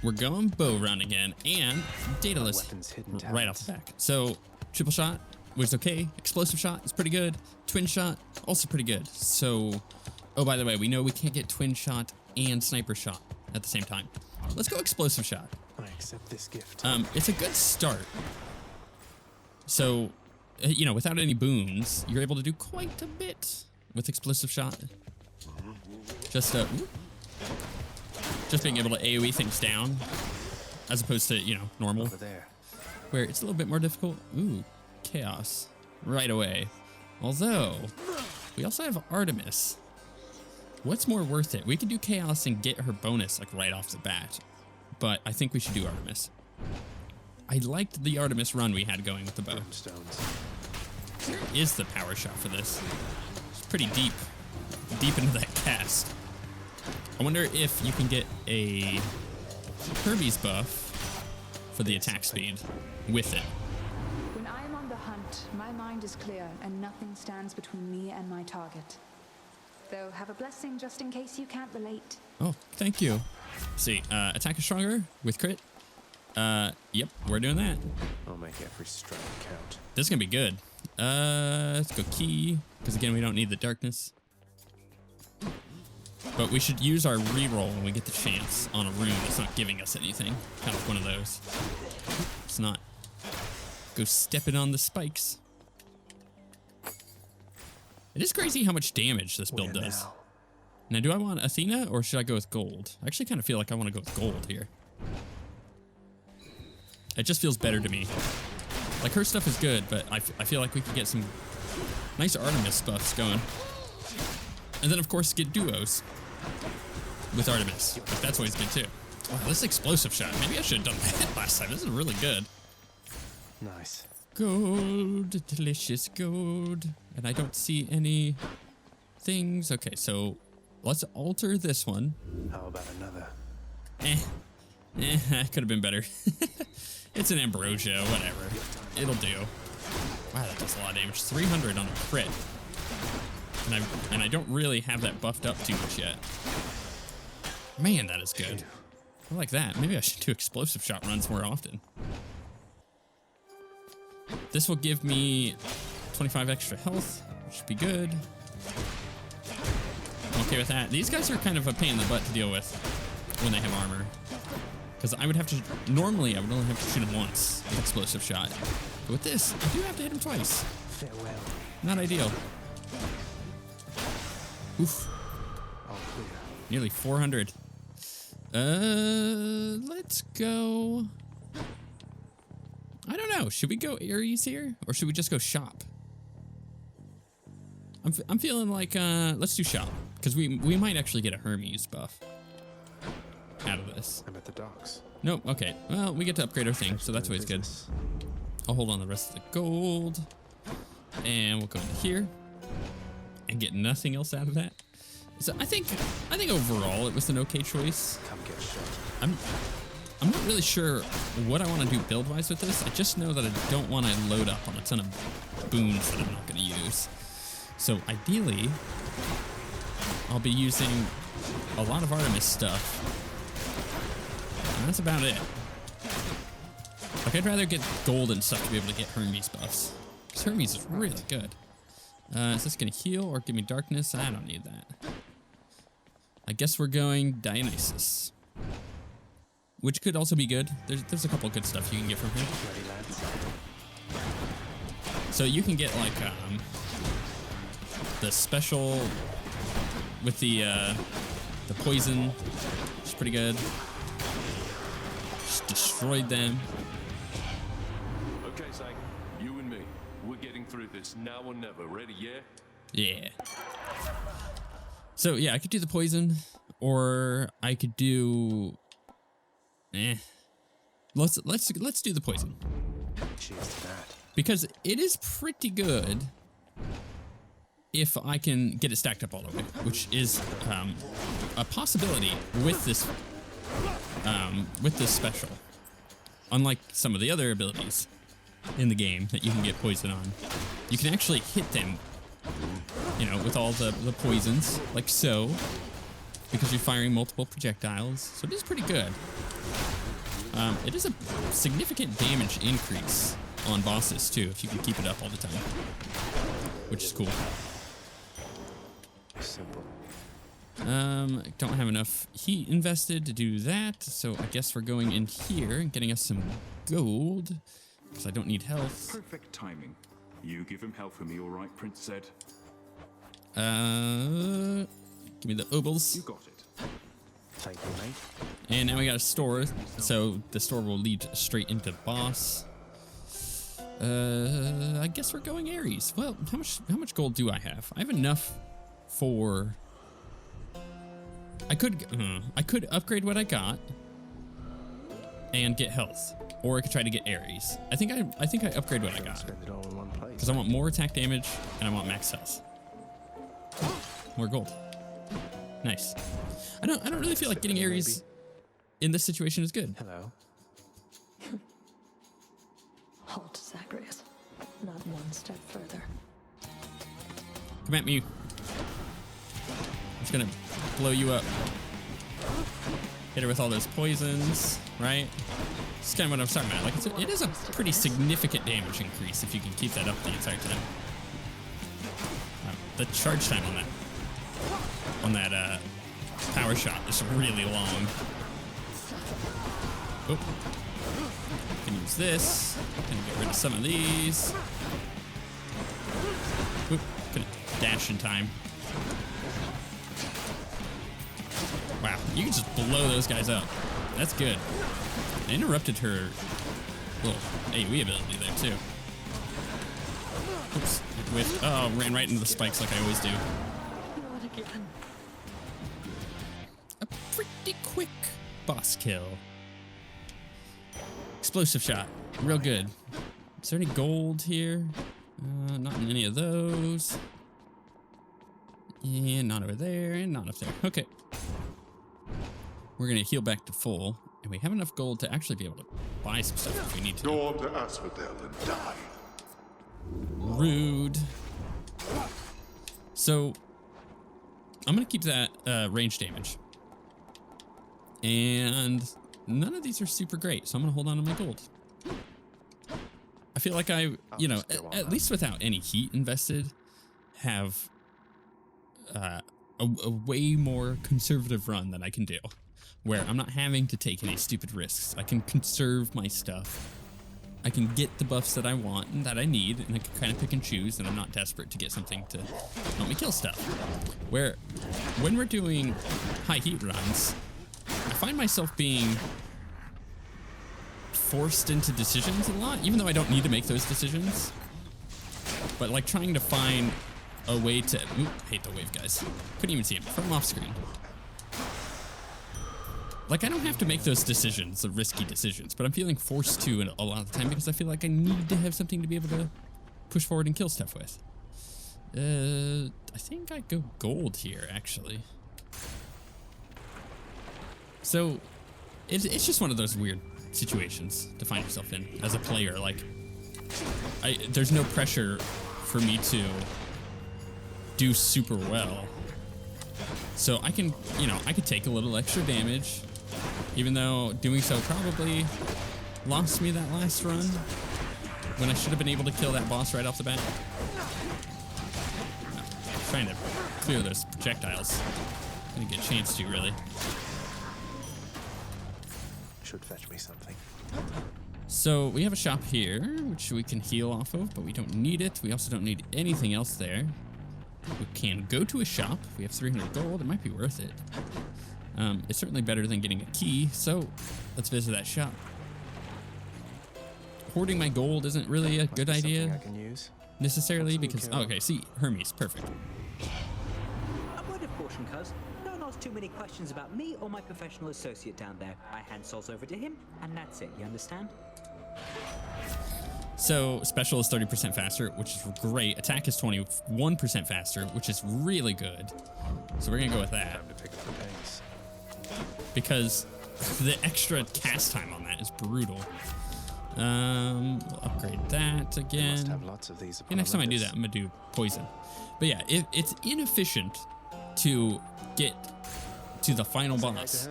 We're going bow run again, and Daedalus right off the back. So triple shot was okay. Explosive shot is pretty good. Twin shot also pretty good. So, oh, by the way, we know we can't get twin shot and sniper shot at the same time. Let's go explosive shot. I accept this gift. It's a good start. So, you know, without any boons, you're able to do quite a bit with explosive shot. Just being able to AoE things down, as opposed to, you know, normal, where it's a little bit more difficult. Ooh, chaos right away. Although, we also have Artemis. What's more worth it? We could do chaos and get her bonus like right off the bat, but I think we should do Artemis. I liked the Artemis run we had going with the bow. Where is the power shot for this? It's pretty deep into that cast. I wonder if you can get a Kirby's buff for the attack speed with it. When I am on the hunt, my mind is clear and nothing stands between me and my target. Though have a blessing just in case you can't relate. Oh, thank you. Let's see, attack is stronger with crit. Yep, we're doing that. I'll make every strike count. This is gonna be good. Let's go key, because again, we don't need the darkness. But we should use our reroll when we get the chance on a rune that's not giving us anything. Kind of one of those. It's not. Go stepping on the spikes. It is crazy how much damage this build does. Now, do I want Athena or should I go with gold? I actually kind of feel like I want to go with gold here. It just feels better to me. Like, her stuff is good, but I feel like we could get some nice Artemis buffs going. And then, of course, get duos with Artemis. Like, that's always good, too. Wow, this explosive shot. Maybe I should have done that last time. This is really good. Nice. Gold. Delicious gold. And I don't see any things. Okay, so let's alter this one. How about another? Could have been better. It's an Ambrosia, whatever. It'll do. Wow, that does a lot of damage. 300 on a crit. And I don't really have that buffed up too much yet. Man, that is good. I like that. Maybe I should do explosive shot runs more often. This will give me 25 extra health, which should be good. I'm okay with that. These guys are kind of a pain in the butt to deal with when they have armor. Because I would have to, normally I would only have to shoot him once with explosive shot. But with this, I do have to hit him twice. Farewell. Not ideal. Oof. All clear. Nearly 400. Let's go. I don't know. Should we go Ares here? Or should we just go shop? I'm feeling like, let's do shop. Because we might actually get a Hermes buff out of this. I'm at the docks. Nope, okay. Well, we get to upgrade our thing, so that's always good. I'll hold on the rest of the gold. And we'll go into here. And get nothing else out of that. So I think overall it was an okay choice. Come get shot. I'm not really sure what I want to do build-wise with this. I just know that I don't want to load up on a ton of boons that I'm not going to use. So ideally, I'll be using a lot of Artemis stuff. And that's about it. Like, I'd rather get gold and stuff to be able to get Hermes buffs. Because Hermes is really good. Is this going to heal or give me darkness? I don't need that. I guess we're going Dionysus. Which could also be good. There's a couple of good stuff you can get from here. So you can get like the special with the poison, which is pretty good. Just destroyed them. Okay, Zach, you and me, we're getting through this now or never. Ready? Yeah. Yeah. So yeah, I could do the poison, or I could do. Let's do the poison. Cheers to that. Because it is pretty good if I can get it stacked up all the way, which is a possibility with this special. Unlike some of the other abilities in the game that you can get poison on, you can actually hit them you know, with all the poisons, like so, because you're firing multiple projectiles. So it is pretty good. It is a significant damage increase on bosses too, if you can keep it up all the time, which is cool. Simple. Don't have enough heat invested to do that, so I guess we're going in here and getting us some gold, because I don't need health. Perfect timing. You give him hell for me, all right, Prince Zed? Give me the obols. You got it. Thank you, mate. And now we got a store, so the store will lead straight into boss. I guess we're going Ares. Well, how much gold do I have? I have enough for. I could upgrade what I got and get health, or I could try to get Ares. I think I upgrade what I got Spend it all in one place. because I want more attack damage and I want max health. More gold. Nice. I don't really feel like getting Ares in this situation is good. Hello. Halt, Zagreus. Not one step further. Come at me. I'm just gonna blow you up. Hit her with all those poisons, right? This is kind of what I was talking about. Like, it is a pretty significant damage increase if you can keep that up the entire time. The charge time on that power shot is really long. Oh. Can use this. Can get rid of some of these. Oop. Gonna dash in time. Wow, you can just blow those guys up. That's good. I interrupted her little AoE ability there too. Oops. Oh, ran right into the spikes like I always do. Not again. A pretty quick boss kill. Explosive shot. Real good. Is there any gold here? Not in any of those. And not over there, and not up there. Okay. We're gonna heal back to full, and we have enough gold to actually be able to buy some stuff if we need to. Go on to Asphodel and die. Rude. So, I'm gonna keep that range damage. And none of these are super great, so I'm gonna hold on to my gold. I feel like I, you know, at least without any heat invested, have a way more conservative run than I can do, where I'm not having to take any stupid risks. I can conserve my stuff. I can get the buffs that I want and that I need, and I can kind of pick and choose, and I'm not desperate to get something to help me kill stuff. Where, when we're doing high heat runs, I find myself being forced into decisions a lot, even though I don't need to make those decisions. But like trying to find a way to, hate the wave guys. Couldn't even see him from off screen. Like, I don't have to make those decisions, the risky decisions, but I'm feeling forced to a lot of the time because I feel like I need to have something to be able to push forward and kill stuff with. I think I'd go gold here, actually. So, it's just one of those weird situations to find yourself in as a player. Like, there's no pressure for me to do super well. So I can, you know, I could take a little extra damage, even though doing so probably lost me that last run when I should have been able to kill that boss right off the bat. Trying to clear those projectiles. Didn't get a chance to, really. Should fetch me something. So we have a shop here, which we can heal off of, but we don't need it. We also don't need anything else there. We can go to a shop. If we have 300 gold, it might be worth it. It's certainly better than getting a key, so let's visit that shop. Hoarding my gold isn't really a good idea I can use. necessarily because, oh, okay, see, Hermes, perfect. A word of caution, cuz. Don't ask too many questions about me or my professional associate down there. I hand souls over to him, and that's it, you understand? So special is 30% faster, which is great. Attack is 21% faster, which is really good. So we're gonna go with that. Time to pick up the pace. Because the extra cast time on that is brutal. We'll upgrade that Must again. have lots of these. Okay, next time I do that, I'm gonna do poison. But yeah, it's inefficient to get to the final boss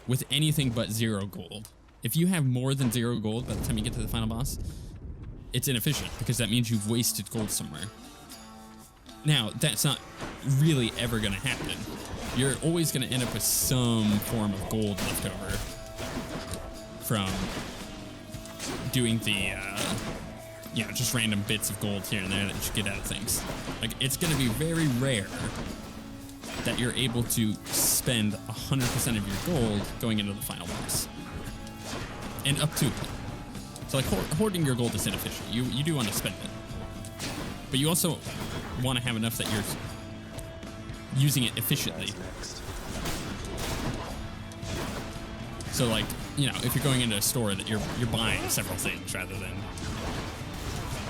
with anything but 0 gold. If you have more than 0 gold by the time you get to the final boss, it's inefficient because that means you've wasted gold somewhere. Now, that's not really ever gonna happen. You're always gonna end up with some form of gold left over from doing the, just random bits of gold here and there that you should get out of things. Like, it's gonna be very rare that you're able to spend 100% of your gold going into the final boss. And up to it. So like hoarding your gold is inefficient. You do want to spend it. But you also want to have enough that you're using it efficiently. So like, if you're going into a store that you're buying several things rather than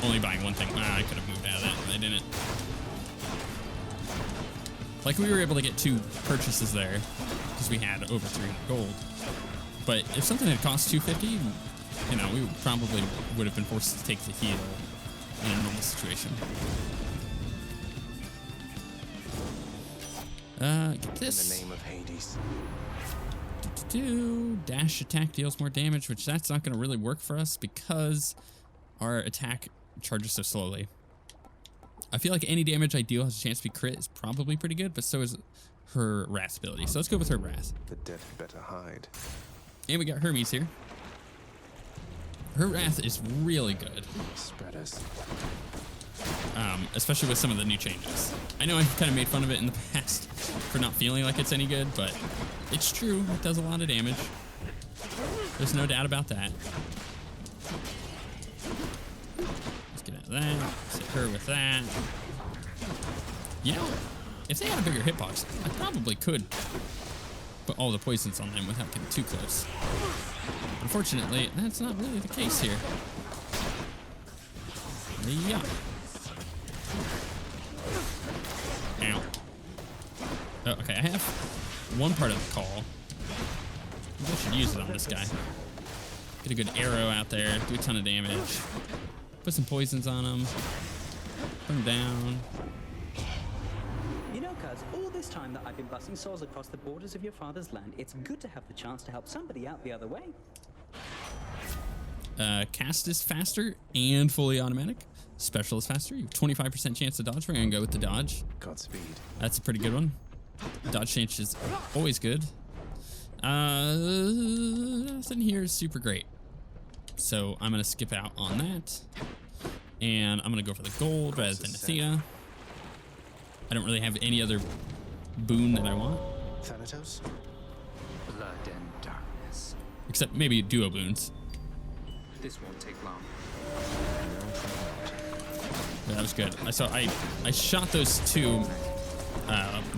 only buying one thing. I could have moved out of that, but I didn't. Like, we were able to get 2 purchases there because we had over 300 gold. But if something had cost 250, we probably would have been forced to take the heal in a normal situation. Get this. In the name of Hades. Dash attack deals more damage, which that's not going to really work for us because our attack charges so slowly. I feel like any damage I deal has a chance to be crit is probably pretty good, but so is her wrath ability. So let's go with her wrath. The dead better hide. And we got Hermes here. Her wrath is really good. Spreaders. Especially with some of the new changes. I know I've kind of made fun of it in the past for not feeling like it's any good, but it's true. It does a lot of damage. There's no doubt about that. Let's get out of that. Let's hit her with that. If they had a bigger hitbox, I probably could put all the poisons on them without getting too close. Unfortunately, that's not really the case here. Yeah. Ow. Oh, okay, I have one part of the call. Maybe I should use it on this guy. Get a good arrow out there, do a ton of damage. Put some poisons on him. Put him down. Cuz, all this time that I've been busing souls across the borders of your father's land, it's good to have the chance to help somebody out the other way. Cast is faster and fully automatic. Special is faster. You have 25% chance to dodge. We're going to go with the dodge. Godspeed. That's a pretty good one. Dodge change is always good. Nothing here is super great. So I'm going to skip out on that. And I'm going to go for the gold rather than Athena. I don't really have any other boon that I want. Thanatos? Blood and darkness. Except maybe duo boons. This won't take long. Yeah, that was good. I shot those 2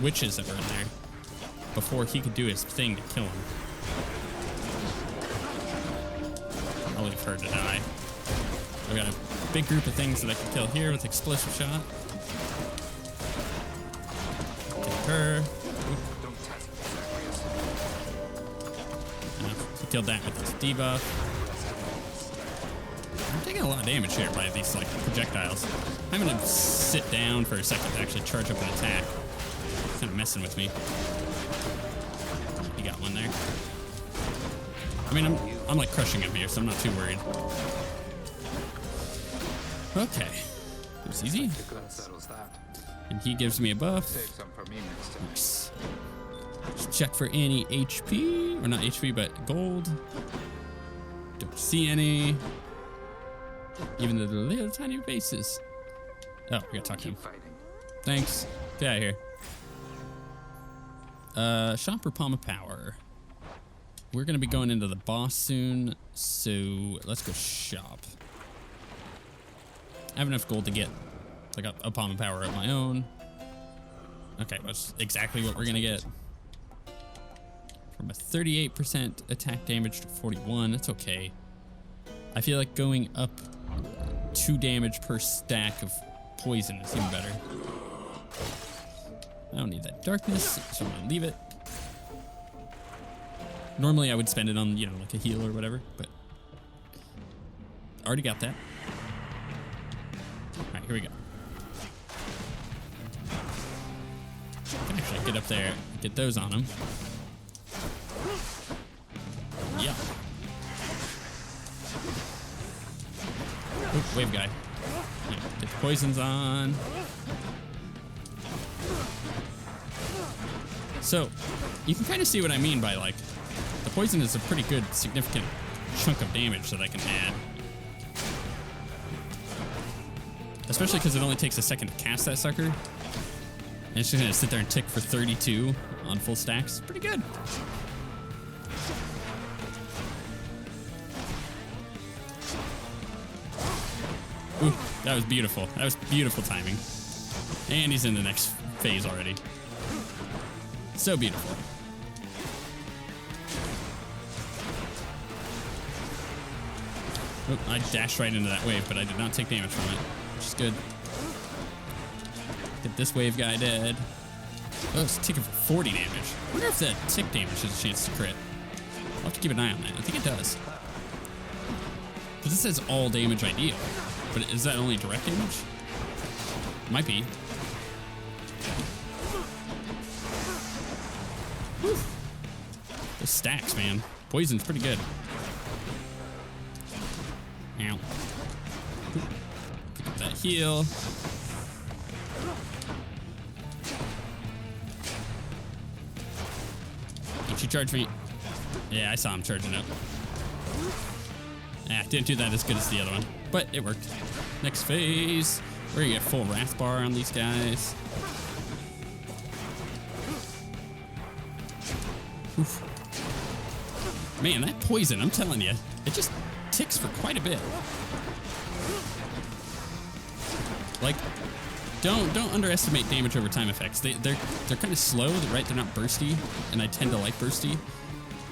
witches that were in there before he could do his thing to kill him. I'll leave her to die. We got a big group of things that I can kill here with explosive shot. Her. He killed that with his debuff. I'm taking a lot of damage here by these projectiles. I'm gonna sit down for a second to actually charge up an attack. It's kind of messing with me. He got one there. I mean, I'm like crushing him here, so I'm not too worried. Okay, it was easy. That settles that. And he gives me a buff. Save some for me next time. Nice. Let's check for any HP, or not HP, but gold. Don't see any. Even the little tiny bases. Oh, we gotta talk to him. Fighting. Thanks. Get out of here. Shop or Palm of Power. We're gonna be going into the boss soon, so let's go shop. I have enough gold to get like a Palm of Power of my own. Okay, that's exactly what we're gonna get. From a 38% attack damage to 41, that's okay. I feel like going up 2 damage per stack of poison is even better. I don't need that darkness, so I'm gonna leave it. Normally I would spend it on, like a heal or whatever, but already got that. All right, here we go. I can actually get up there, get those on him. Yeah. Oop, wave guy. Yeah, get the poisons on. So, you can kind of see what I mean by, like, the poison is a pretty good, significant chunk of damage that I can add. Especially because it only takes a second to cast that sucker. And it's just going to sit there and tick for 32 on full stacks. Pretty good. Ooh, that was beautiful. That was beautiful timing. And he's in the next phase already. So beautiful. Oop, I dashed right into that wave, but I did not take damage from it, which is good. Get this wave guy dead. Oh, it's ticking for 40 damage. I wonder if that tick damage has a chance to crit. I'll have to keep an eye on that. I think it does. Because it says all damage ideal. But is that only direct damage? Might be. Whew. Those stacks, man. Poison's pretty good. Ow. Pick up that heal. Don't you charge me? Yeah, I saw him charging up. Ah, didn't do that as good as the other one, but it worked. Next phase. We're gonna get full wrath bar on these guys. Oof. Man, that poison, I'm telling you, it just ticks for quite a bit. Like, don't underestimate damage over time effects. They're kind of slow, right? They're not bursty, and I tend to like bursty,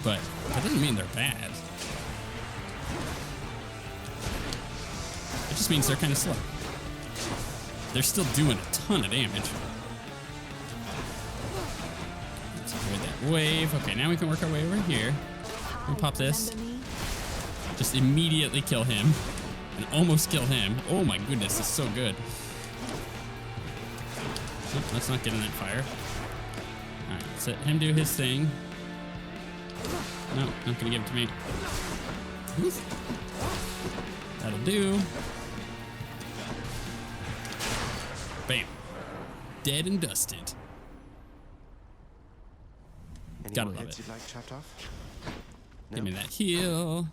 but that doesn't mean they're bad. It just means they're kind of slow. They're still doing a ton of damage. Let's avoid that wave. Okay, now we can work our way over here. We pop this. Just immediately kill him. And almost kill him. Oh my goodness, it's so good. Oop, let's not get in that fire. Alright, let's let him do his thing. No, not gonna give it to me. Oof. That'll do. Bam. Dead and dusted. Any Gotta more love heads it. you'd like chopped off? Give me that heal.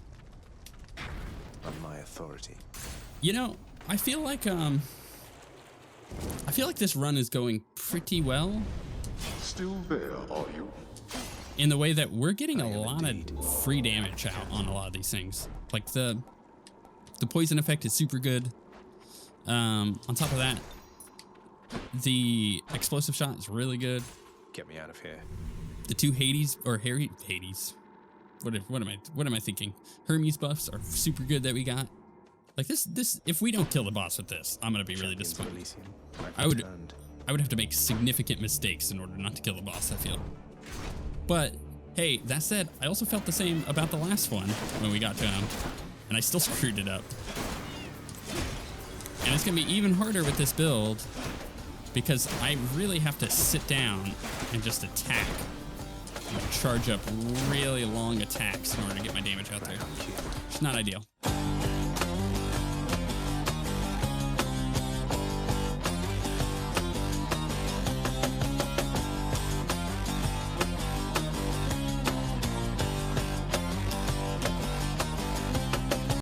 On my authority. You know, I feel like this run is going pretty well. Still there, are you? In the way that we're getting a lot of free damage out on a lot of these things. Like the poison effect is super good. On top of that, the explosive shot is really good. Get me out of here. The two Hades. What am I thinking? Hermes buffs are super good that we got. Like this, if we don't kill the boss with this, I'm gonna be really disappointed. I would have to make significant mistakes in order not to kill the boss, I feel. But hey, that said, I also felt the same about the last one when we got to him, and I still screwed it up. And it's gonna be even harder with this build because I really have to sit down and just attack. And charge up really long attacks in order to get my damage out there. It's not ideal.